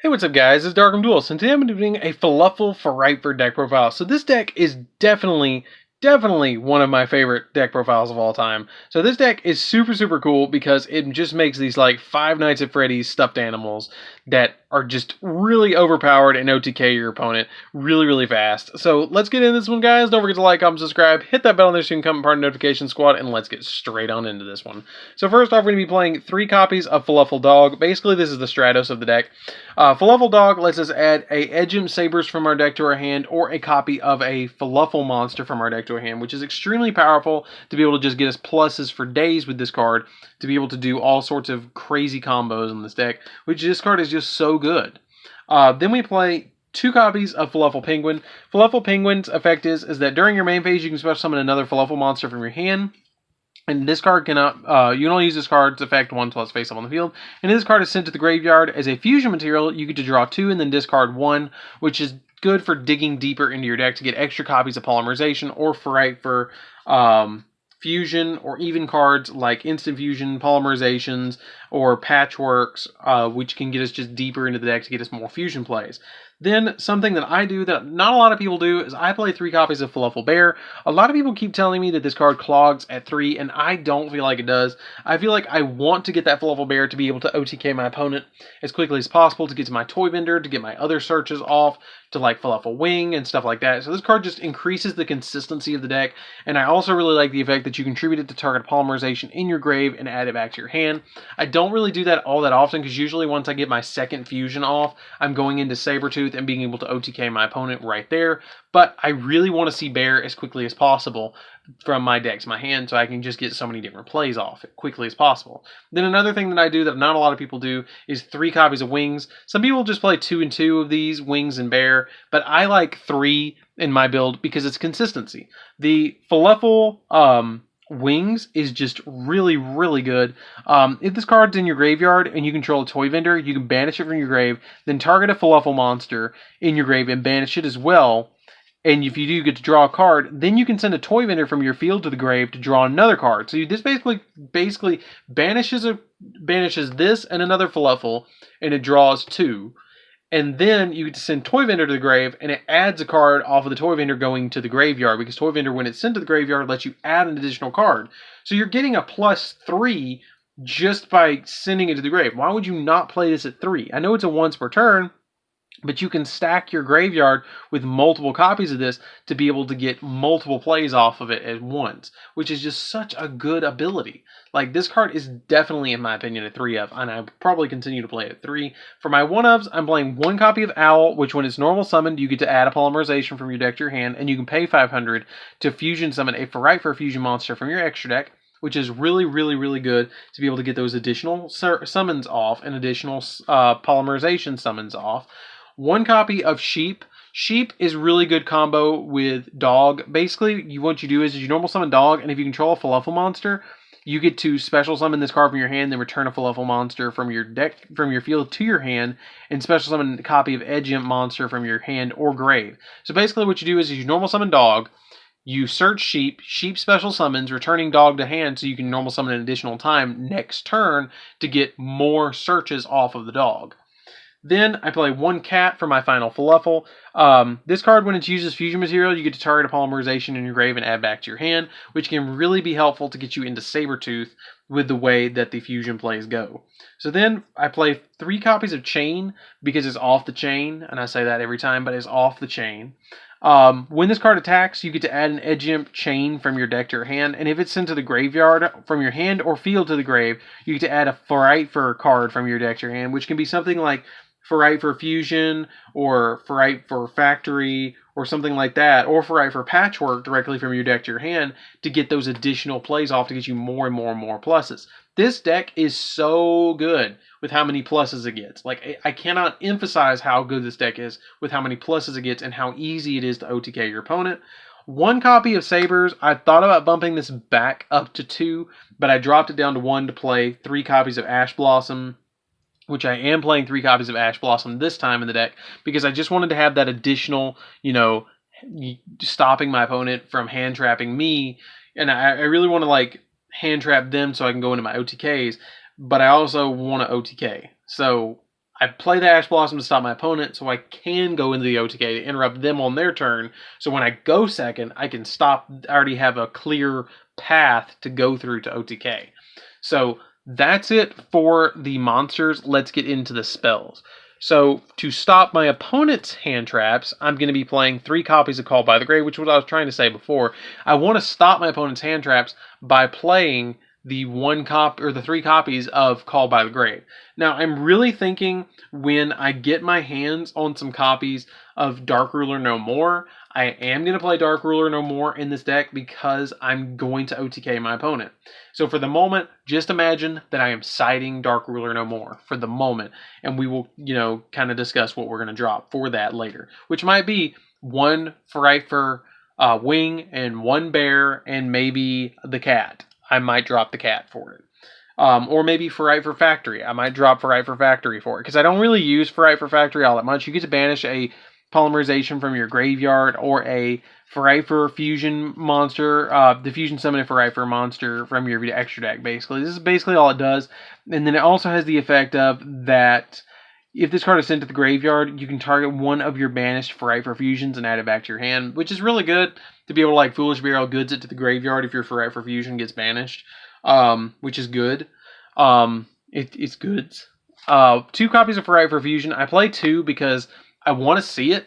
Hey, what's up guys, it's DarkArmedDuelist, and today I'm doing a Fluffal Frightfur deck profile. So this deck is definitely one of my favorite deck profiles of all time. So this deck is super cool because it just makes these like Five Nights at Freddy's stuffed animals that are just really overpowered and OTK your opponent really fast. So let's get into this one, guys. Don't forget to like, comment, subscribe, hit that bell on there so you can become part of the notification squad, and let's get straight on into this one. So first off, we're going to be playing 3 copies of Fluffal Dog. Basically, this is the Stratos of the deck. Fluffal Dog lets us add a Edgem Sabers from our deck to our hand, or a copy of a Fluffal monster from our deck to our hand, which is extremely powerful to be able to just get us pluses for days with this card, to be able to do all sorts of crazy combos in this deck, which this card is just so good. Then we play 2 copies of Fluffal Penguin. Fluffal Penguin's effect is that during your main phase, you can special summon another Fluffal monster from your hand. And this card cannot, you can only use this card's effect once while it's face up on the field. And this card is sent to the graveyard as a fusion material. You get to draw 2 and then discard 1, which is good for digging deeper into your deck to get extra copies of Polymerization or Frightfur, fusion, or even cards like Instant Fusion, Polymerizations, or Patchworks, which can get us just deeper into the deck to get us more fusion plays. Then, something that I do that not a lot of people do is I play 3 copies of Fluffal Bear. A lot of people keep telling me that this card clogs at 3, and I don't feel like it does. I feel like I want to get that Fluffal Bear to be able to OTK my opponent as quickly as possible, to get to my Toy Vendor, to get my other searches off, to like Fluffal Wing and stuff like that. So this card just increases the consistency of the deck, and I also really like the effect that you contribute it to target Polymerization in your grave and add it back to your hand. I don't really do that all that often, because usually once I get my second fusion off, I'm going into Sabertooth and being able to OTK my opponent right there. But I really want to see Bear as quickly as possible from my deck to my hand, so I can just get so many different plays off as quickly as possible. Then another thing that I do that not a lot of people do is 3 copies of Wings. Some people just play 2 and 2 of these, Wings and Bear, but I like 3 in my build because it's consistency. The Fluffal Wings is just really good. If this card's in your graveyard and you control a Toy Vendor, you can banish it from your grave, then target a Fluffal monster in your grave and banish it as well. And if you do get to draw a card, then you can send a Toy Vendor from your field to the grave to draw another card. So this basically banishes this and another Fluffal, and it draws 2. And then you get to send Toy Vendor to the grave, and it adds a card off of the Toy Vendor going to the graveyard, because Toy Vendor, when it's sent to the graveyard, lets you add an additional card. So you're getting a +3 just by sending it to the grave. Why would you not play this at 3? I know it's a once per turn, but you can stack your graveyard with multiple copies of this to be able to get multiple plays off of it at once, which is just such a good ability. Like, this card is definitely, in my opinion, a 3-of, and I'll probably continue to play it at 3. For my 1-ofs, I'm playing 1 copy of Owl, which when it's normal summoned, you get to add a Polymerization from your deck to your hand, and you can pay 500 to fusion summon a Frightfur fusion monster from your extra deck, which is really good to be able to get those additional summons off and additional Polymerization summons off. 1 copy of Sheep. Sheep is really good combo with Dog. Basically, what you do is you normal summon Dog, and if you control a Fluffal monster, you get to special summon this card from your hand, then return a Fluffal monster from your deck, from your field to your hand, and special summon a copy of Edgem monster from your hand or grave. So basically what you do is you normal summon Dog, you search Sheep, Sheep special summons, returning Dog to hand so you can normal summon an additional time next turn to get more searches off of the Dog. Then I play 1 Cat for my final Fluffal. This card, when it's used as fusion material, you get to target a Polymerization in your grave and add back to your hand, which can really be helpful to get you into Sabertooth with the way that the fusion plays go. So then I play 3 copies of Chain because it's off the chain, and I say that every time, but it's off the chain. When this card attacks, you get to add an Edgem Chain from your deck to your hand, and if it's sent to the graveyard from your hand or field to the grave, you get to add a Frightfur card from your deck to your hand, which can be something like Frightfur Fusion, or Frightfur Factory, or something like that, or Frightfur Patchwork directly from your deck to your hand to get those additional plays off to get you more and more pluses. This deck is so good with how many pluses it gets. Like, I cannot emphasize how good this deck is with how many pluses it gets and how easy it is to OTK your opponent. 1 copy of Sabers. I thought about bumping this back up to 2, but I dropped it down to 1 to play 3 copies of Ash Blossom, which I am playing 3 copies of Ash Blossom this time in the deck, because I just wanted to have that additional, stopping my opponent from hand trapping me, and I really want to like hand trap them so I can go into my OTKs, but I also want to OTK. So I play the Ash Blossom to stop my opponent, so I can go into the OTK to interrupt them on their turn. So when I go second, I can stop. I already have a clear path to go through to OTK. So that's it for the monsters. Let's get into the spells. So to stop my opponent's hand traps, I'm going to be playing 3 copies of Called by the Grave, which is what I was trying to say before. I want to stop my opponent's hand traps by playing the 3 copies of Called by the Grave. Now, I'm really thinking when I get my hands on some copies of Dark Ruler No More, I am going to play Dark Ruler No More in this deck because I'm going to OTK my opponent. So for the moment, just imagine that I am siding Dark Ruler No More for the moment, and we will, kind of discuss what we're going to drop for that later, which might be 1 Frightfur wing and 1 bear and maybe the cat. I might drop the cat for it. Or maybe Frightfur Factory. I might drop Frightfur Factory for it. Because I don't really use Frightfur Factory all that much. You get to banish a polymerization from your graveyard or a Frightfur fusion monster. The fusion summon a Frightfur monster from your extra deck, basically. This is basically all it does. And then it also has the effect of that if this card is sent to the graveyard, you can target one of your banished Frightfur fusions and add it back to your hand, which is really good to be able to Foolish Burial Goods it to the graveyard if your Frightfur fusion gets banished, which is good. It's goods. 2 copies of Frightfur fusion. I play 2 because I want to see it.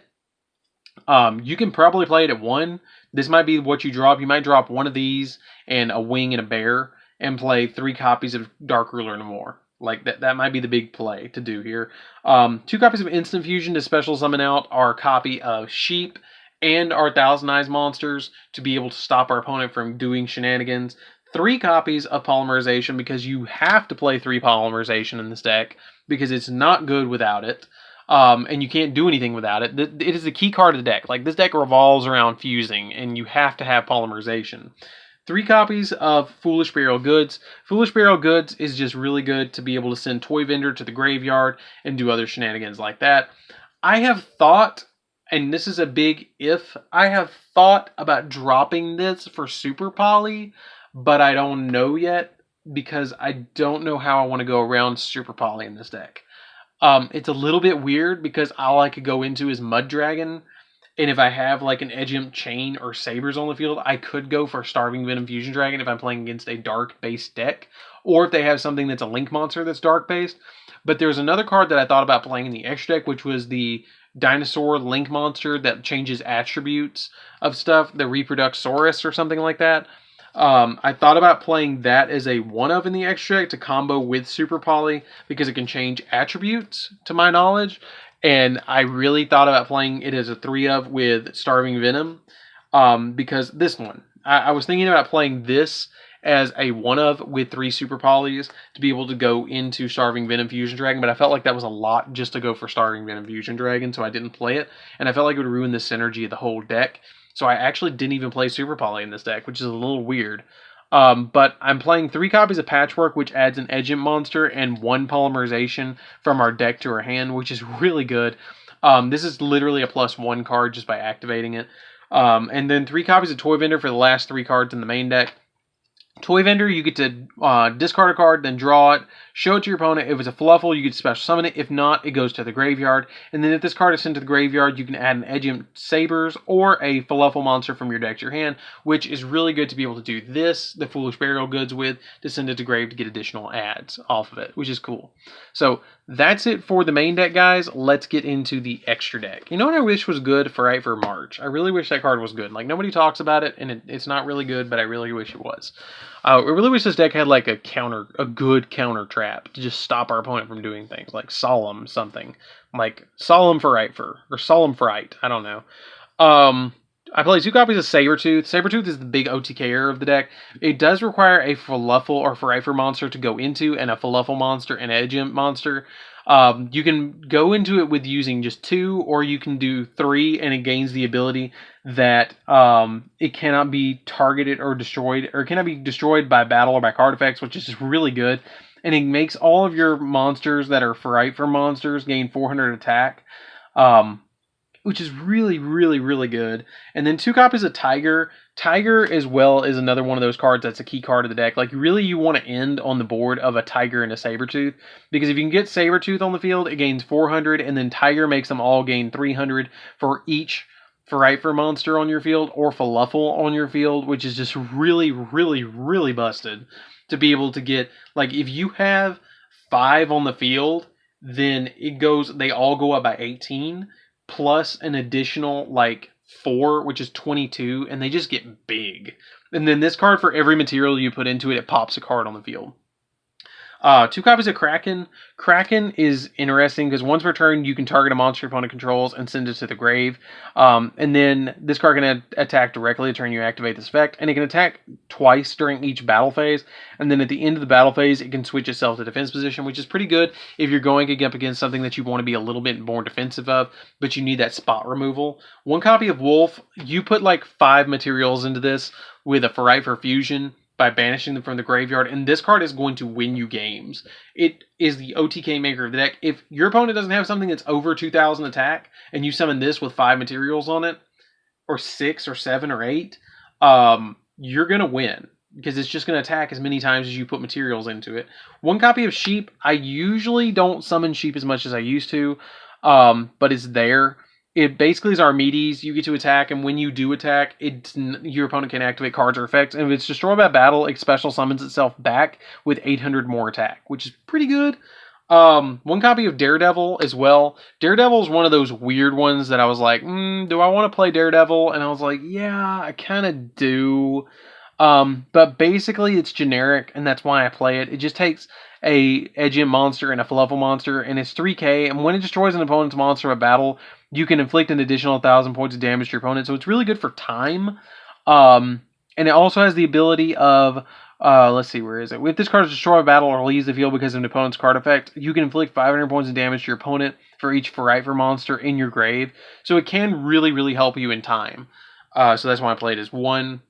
You can probably play it at 1. This might be what you drop. You might drop 1 of these and a wing and a bear and play 3 copies of Dark Ruler No More. Like that might be the big play to do here. 2 copies of Instant Fusion to special summon out our copy of Sheep and our Thousand Eyes monsters to be able to stop our opponent from doing shenanigans. 3 copies of Polymerization because you have to play 3 Polymerization in this deck because it's not good without it. And you can't do anything without it. It is the key card of the deck. Like, this deck revolves around fusing, and you have to have Polymerization. 3 copies of Foolish Burial Goods. Foolish Burial Goods is just really good to be able to send Toy Vendor to the graveyard and do other shenanigans like that. I have thought, and this is a big if, I have thought about dropping this for Super Poly, but I don't know yet because I don't know how I want to go around Super Poly in this deck. It's a little bit weird because all I could go into is Mud Dragon. And if I have like an Edgeimp Chain or Sabers on the field, I could go for Starving Venom Fusion Dragon if I'm playing against a dark-based deck. Or if they have something that's a Link monster that's dark-based. But there's another card that I thought about playing in the extra deck, which was the Dinosaur Link monster that changes attributes of stuff. The Reproductosaurus or something like that. I thought about playing that as a 1-of in the extra deck to combo with Super Poly because it can change attributes, to my knowledge. And I really thought about playing it as a 3-of with Starving Venom because this one. I was thinking about playing this as a 1-of with 3 Super Polys to be able to go into Starving Venom Fusion Dragon, but I felt like that was a lot just to go for Starving Venom Fusion Dragon, so I didn't play it. And I felt like it would ruin the synergy of the whole deck. So I actually didn't even play Super Poly in this deck, which is a little weird. But I'm playing 3 copies of Patchwork, which adds an Edgeimp monster and 1 Polymerization from our deck to our hand, which is really good. This is literally a +1 card just by activating it. And then 3 copies of Toy Vendor for the last 3 cards in the main deck. Toy Vendor, you get to discard a card, then draw it, show it to your opponent. If it's a Fluffal, you get to special summon it. If not, it goes to the graveyard. And then if this card is sent to the graveyard, you can add an Edgeimp Sabers or a Fluffal monster from your deck to your hand, which is really good to be able to do this, the Foolish Burial Goods with, to send it to grave to get additional adds off of it, which is cool. So that's it for the main deck, guys. Let's get into the extra deck. You know what I wish was good for Frightfur March? I really wish that card was good. Like, nobody talks about it, and it's not really good, but I really wish it was. I really wish this deck had like a good counter trap to just stop our opponent from doing things like Solemn something, like Solemn Frightfur or Solemn Fright. I don't know. I play 2 copies of Sabertooth. Sabertooth is the big OTKer of the deck. It does require a Fluffal or Frightfur monster to go into, and a Fluffal monster and an Edgeimp monster. You can go into it with using just 2, or you can do 3, and it gains the ability that it cannot be targeted or destroyed, or cannot be destroyed by battle or by card effects, which is really good. And it makes all of your monsters that are Frightfur monsters gain 400 attack. which is really, really, really good. And then 2 copies of Tiger. Tiger as well is another one of those cards that's a key card of the deck. Like, really, you want to end on the board of a Tiger and a Sabertooth, because if you can get Sabertooth on the field, it gains 400, and then Tiger makes them all gain 300 for each Frightfur monster on your field, or Fluffal on your field, which is just really, really, really busted to be able to get. Like, if you have 5 on the field, then they all go up by 18, plus an additional, like, 4, which is 22, and they just get big. And then this card, for every material you put into it, it pops a card on the field. 2 copies of Kraken. Kraken is interesting because once per turn, you can target a monster your opponent controls and send it to the grave. And then this card can attack directly the turn you activate this effect. And it can attack twice during each battle phase. And then at the end of the battle phase, it can switch itself to defense position, which is pretty good if you're going up against something that you want to be a little bit more defensive of, but you need that spot removal. 1 copy of Wolf. You put like 5 materials into this with a Frightfur Fusion by banishing them from the graveyard, and this card is going to win you games. It is the OTK maker of the deck. If your opponent doesn't have something that's over 2,000 attack, and you summon this with 5 materials on it, or 6 or 7 or 8, you're going to win, because it's just going to attack as many times as you put materials into it. 1 copy of Sheep. I usually don't summon Sheep as much as I used to, but it's there. It basically is Archimedes. You get to attack, and when you do attack, your opponent can activate cards or effects. And if it's destroyed by battle, it special summons itself back with 800 more attack, which is pretty good. 1 copy of Daredevil as well. Daredevil is one of those weird ones that I was like, do I want to play Daredevil? And I was like, yeah, I kind of do. But basically, it's generic, and that's why I play it. It just takes a Edge monster and a Fluffal monster, and it's 3k. And when it destroys an opponent's monster in battle, you can inflict an additional 1,000 points of damage to your opponent, so it's really good for time. And it also has the ability of, let's see, where is it? If this card is destroyed by battle or leaves the field because of an opponent's card effect, you can inflict 500 points of damage to your opponent for each Frightfur monster in your grave. So it can really, really help you in time. So that's why I played as one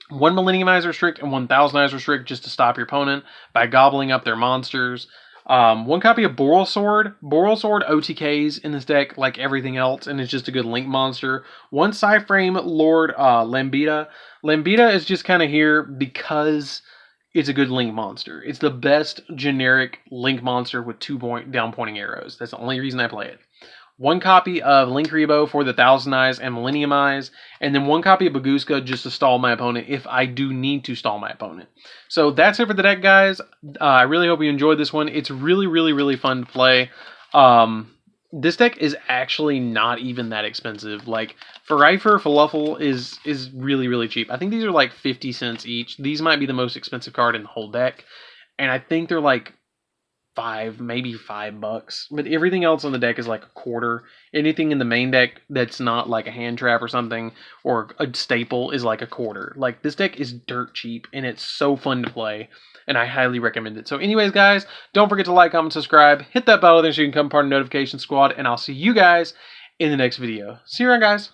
Millenniumize Restrict and 1 Thousand Restrict just to stop your opponent by gobbling up their monsters. 1 copy of Boral Sword. Boral Sword OTKs in this deck like everything else, and it's just a good link monster. 1 Psyframe Lord Lambita. Lambita is just kind of here because it's a good link monster. It's the best generic link monster with 2 down pointing arrows. That's the only reason I play it. 1 copy of Linkuriboh for the Thousand Eyes and Millennium Eyes, and then 1 copy of Baguska just to stall my opponent if I do need to stall my opponent. So that's it for the deck, guys. I really hope you enjoyed this one. It's really, really, really fun to play. This deck is actually not even that expensive. Like, Frightfur Fluffal is really, really cheap. I think these are like 50 cents each. These might be the most expensive card in the whole deck, and I think they're like maybe $5, but everything else on the deck is like a quarter. Anything in the main deck that's not like a hand trap or something or a staple is like a quarter. Like, this deck is dirt cheap, and it's so fun to play, and I highly recommend it. So anyways, guys, don't forget to like, comment, subscribe, hit that bell there so you can become part of the notification squad, and I'll see you guys in the next video. See you around, guys.